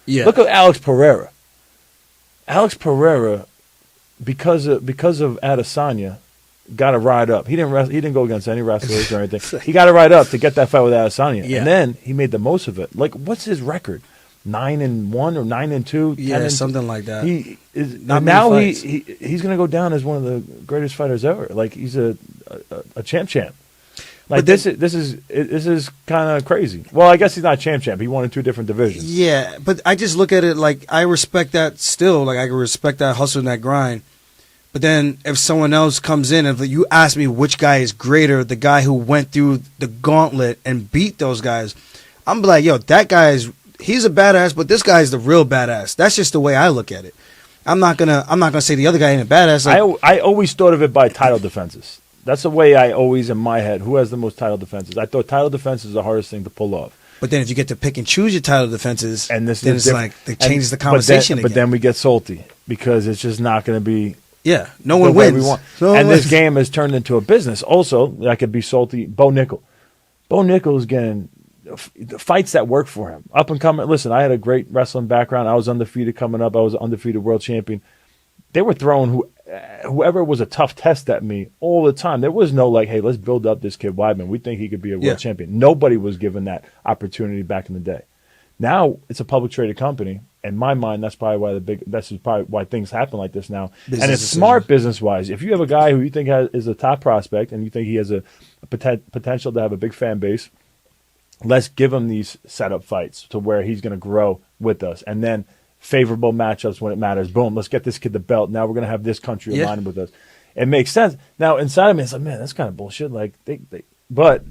Yeah. Look at Alex Pereira. Alex Pereira, because of Adesanya, got to ride up. He didn't go against any wrestlers or anything. He got to ride up to get that fight with Adesanya, and then he made the most of it. Like, what's his record? 9-1 or 9-2? Yeah, something like that. He's going to go down as one of the greatest fighters ever. Like, he's a champ. Like, this is kind of crazy. Well, I guess he's not champ. He won in 2 different divisions. Yeah, but I just look at it like I respect that still. Like, I can respect that hustle and that grind. But then if someone else comes in, if you ask me which guy is greater, the guy who went through the gauntlet and beat those guys, I'm like, yo, that guy he's a badass, but this guy's the real badass. That's just the way I look at it. I'm not gonna say the other guy ain't a badass. Like, I always thought of it by title defenses. That's the way I always, in my head, who has the most title defenses? I thought title defense is the hardest thing to pull off. But then if you get to pick and choose your title defenses, and then it's like it changes the conversation But then we get salty because it's just not going to be. Yeah, no one wins. This game has turned into a business. Also, I could be salty. Bo Nickel is getting fights that work for him. Up and coming. Listen, I had a great wrestling background. I was undefeated coming up. I was an undefeated world champion. They were throwing whoever was a tough test at me all the time. There was no like, hey, let's build up this kid Weidman. We think he could be a world champion. Nobody was given that opportunity back in the day. Now it's a public traded company. In my mind, that's probably why things happen like this now. And it's smart business wise. If you have a guy who you think is a top prospect and you think he has a potential to have a big fan base, let's give him these setup fights to where he's going to grow with us. And then favorable matchups when it matters. Boom, let's get this kid the belt. Now we're going to have this country aligned with us. It makes sense. Now, inside of me, it's like, man, that's kind of bullshit. Like, but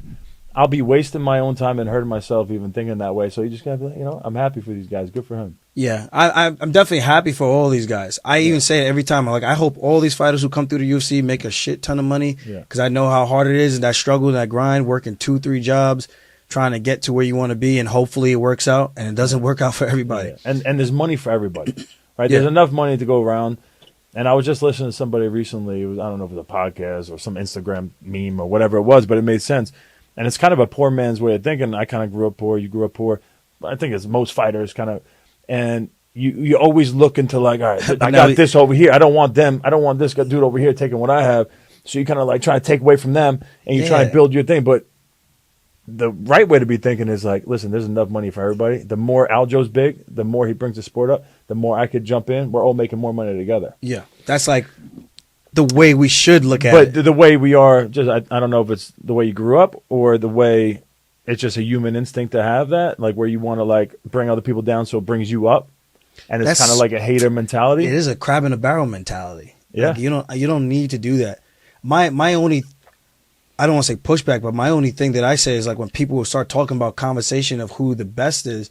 I'll be wasting my own time and hurting myself even thinking that way. So you just got to be like, I'm happy for these guys. Good for him. Yeah, I'm definitely happy for all these guys. I even say it every time. I hope all these fighters who come through the UFC make a shit ton of money because I know how hard it is and that struggle and that grind, working 2-3 jobs, trying to get to where you want to be, and hopefully it works out, and it doesn't work out for everybody. Yeah. And there's money for everybody, right? There's enough money to go around. And I was just listening to somebody recently. I don't know if it was a podcast or some Instagram meme or whatever it was, but it made sense. And it's kind of a poor man's way of thinking. I kind of grew up poor. You grew up poor. I think it's most fighters kind of. And you always look into like, all right, I got this over here. I don't want them. I don't want this dude over here taking what I have. So you kind of like try to take away from them and you try to build your thing. But the right way to be thinking is like, listen, there's enough money for everybody. The more Aljo's big, the more he brings the sport up, the more I could jump in. We're all making more money together. Yeah. That's like the way we should look at it. But the way we are, just I don't know if it's the way you grew up or the way it's just a human instinct to have that, like where you want to like bring other people down so it brings you up. And it's kind of like a hater mentality. It is a crab in a barrel mentality. Yeah. Like you don't need to do that. My only, I don't want to say pushback, but my only thing that I say is like when people will start talking about conversation of who the best is,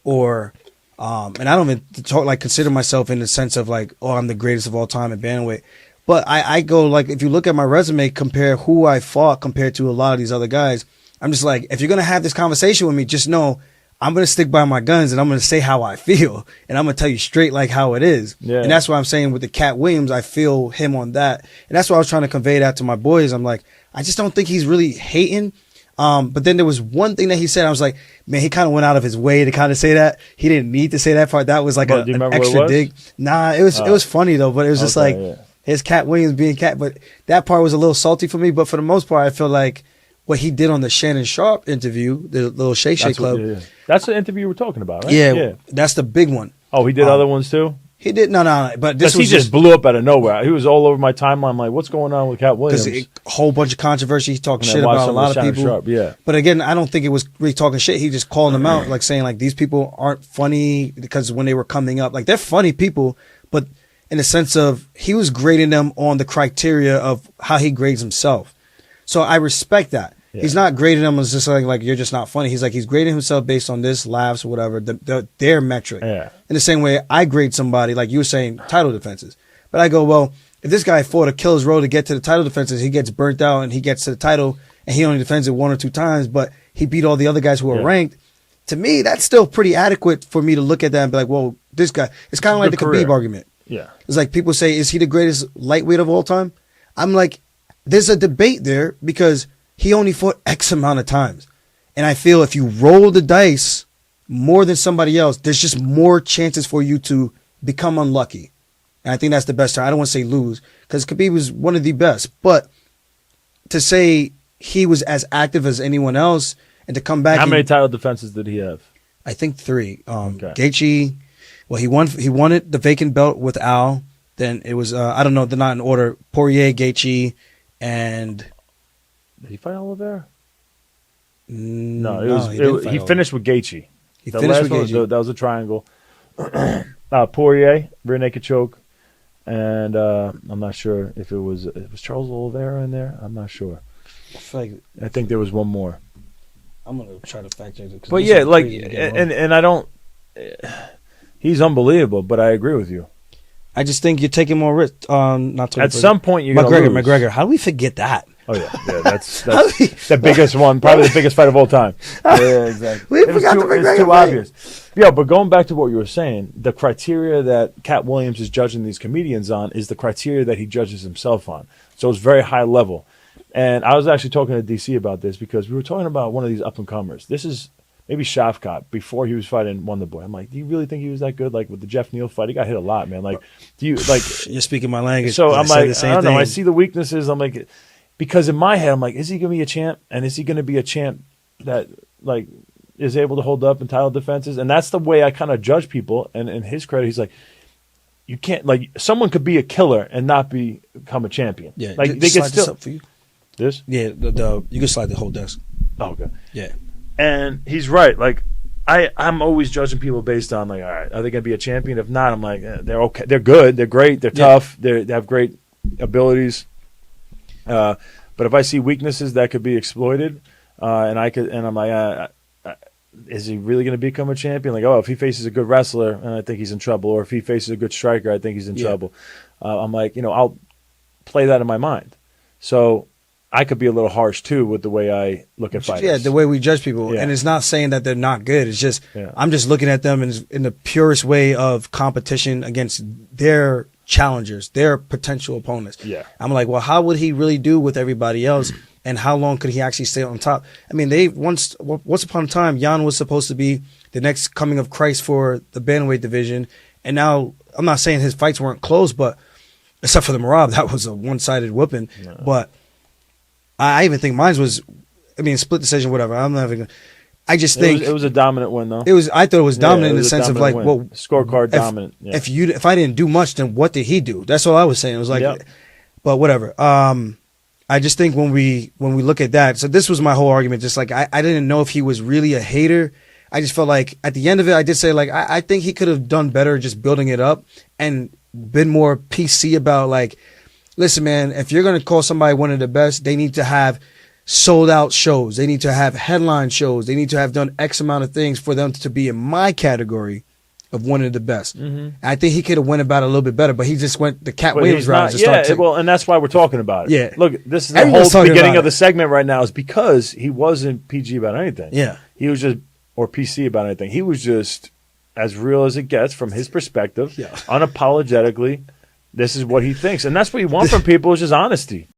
or and I don't even consider myself in the sense of like, oh, I'm the greatest of all time at bantamweight. But I go like, if you look at my resume, compare who I fought compared to a lot of these other guys, I'm just like, if you're gonna have this conversation with me, just know I'm going to stick by my guns and I'm going to say how I feel. And I'm going to tell you straight like how it is. Yeah. And that's what I'm saying with the Cat Williams. I feel him on that. And that's why I was trying to convey that to my boys. I'm like, I just don't think he's really hating. But then there was one thing that he said. I was like, man, he kind of went out of his way to kind of say that. He didn't need to say that part. That was like an extra dig. Nah, it was funny though. But it was just like his Cat Williams being Cat. But that part was a little salty for me. But for the most part, I feel like what he did on the Shannon Sharp interview, the little Shake Shake Club. That's the interview we're talking about, right? Yeah, that's the big one. Oh, he did other ones too? He did, no. But this was he just blew up out of nowhere. He was all over my timeline. I'm like, what's going on with Cat Williams? Because a whole bunch of controversy. He talked shit about a lot of people. Sharp, yeah. But again, I don't think it was really talking shit. He just called them out, like saying like these people aren't funny because when they were coming up, like they're funny people, but in the sense of he was grading them on the criteria of how he grades himself. So I respect that. Yeah. He's not grading them as just like you're just not funny. He's like, he's grading himself based on this, laughs or whatever, their metric. Yeah. In the same way I grade somebody, like you were saying, title defenses. But I go, well, if this guy fought a killer's road to get to the title defenses, he gets burnt out and he gets to the title and he only defends it 1 or 2 times, but he beat all the other guys who are ranked. To me, that's still pretty adequate for me to look at that and be like, well, this guy, it's kind of like the Khabib argument. Yeah. It's like people say, is he the greatest lightweight of all time? I'm like, there's a debate there because he only fought X amount of times. And I feel if you roll the dice, more than somebody else, there's just more chances for you to become unlucky. And I think that's the best term. I don't want to say lose, because Khabib was one of the best. But to say he was as active as anyone else and to come back. How many title defenses did he have? I think 3. Okay. Gaethje, well, he won it, the vacant belt with Al. Then it was, I don't know, they're not in order. Poirier, Gaethje, and... Did he fight Oliveira? No, he finished with Gaethje. He finished with Gaethje. That was a triangle. Poirier, rear naked choke, and I'm not sure if it was Charles Oliveira in there. I'm not sure. I think there was one more. I'm gonna try to fact check it. But yeah, like, and I don't. He's unbelievable, but I agree with you. I just think you're taking more risk. Not at some point you're gonna lose. McGregor. How do we forget that? Oh yeah, that's the biggest one, probably the biggest fight of all time. Yeah, exactly. It's too obvious. Yeah, but going back to what you were saying, the criteria that Cat Williams is judging these comedians on is the criteria that he judges himself on. So it's very high level. And I was actually talking to DC about this because we were talking about one of these up and comers. This is maybe Shafkat before he was fighting Wonderboy. I'm like, do you really think he was that good? Like with the Jeff Neal fight, he got hit a lot, man. Like, do you like? You're speaking my language. So I'm like, I don't know. I see the weaknesses. I'm like, because in my head, I'm like, is he going to be a champ? And is he going to be a champ that like is able to hold up in title defenses? And that's the way I kind of judge people. And in his credit, he's like, you can't like someone could be a killer and not become a champion. Yeah, like they can still. This up for you. This? Yeah, the you can slide the whole desk. Oh, okay. Yeah. And he's right. Like I'm always judging people based on like, all right, are they going to be a champion? If not, I'm like, they're okay. They're good. They're great. They're tough. They have great abilities. But if I see weaknesses that could be exploited, and I'm like, is he really going to become a champion? Like, oh, if he faces a good wrestler, I think he's in trouble. Or if he faces a good striker, I think he's in trouble. I'm like, I'll play that in my mind. So I could be a little harsh too with the way I look at fighters. Yeah, the way we judge people, and it's not saying that they're not good. It's just I'm just looking at them in the purest way of competition against their challengers, their potential opponents. Yeah, I'm like, well, how would he really do with everybody else, and how long could he actually stay on top? I mean, once upon a time, Jan was supposed to be the next coming of Christ for the bantamweight division, and now I'm not saying his fights weren't close, but except for the Marab, that was a one-sided whooping, but. I even think mine was, split decision, whatever. I'm not even. I just think it was a dominant win, though. I thought it was dominant in the sense of like, win. well, scorecard dominant. Yeah. If I didn't do much, then what did he do? That's all I was saying. It was like, but whatever. I just think when we look at that, so this was my whole argument. Just like I didn't know if he was really a hater. I just felt like at the end of it, I did say like I think he could have done better just building it up and been more PC about like. Listen, man, if you're going to call somebody one of the best, they need to have sold out shows. They need to have headline shows. They need to have done X amount of things for them to be in my category of one of the best. Mm-hmm. I think he could have went about it a little bit better, but he just went the Cat Williams route. And that's why we're talking about it. Yeah. Look, this is the whole beginning of the segment right now is because he wasn't PG about anything. Yeah. He was just, or PC about anything. He was just as real as it gets from his perspective, unapologetically. This is what he thinks. And that's what you want from people is just honesty.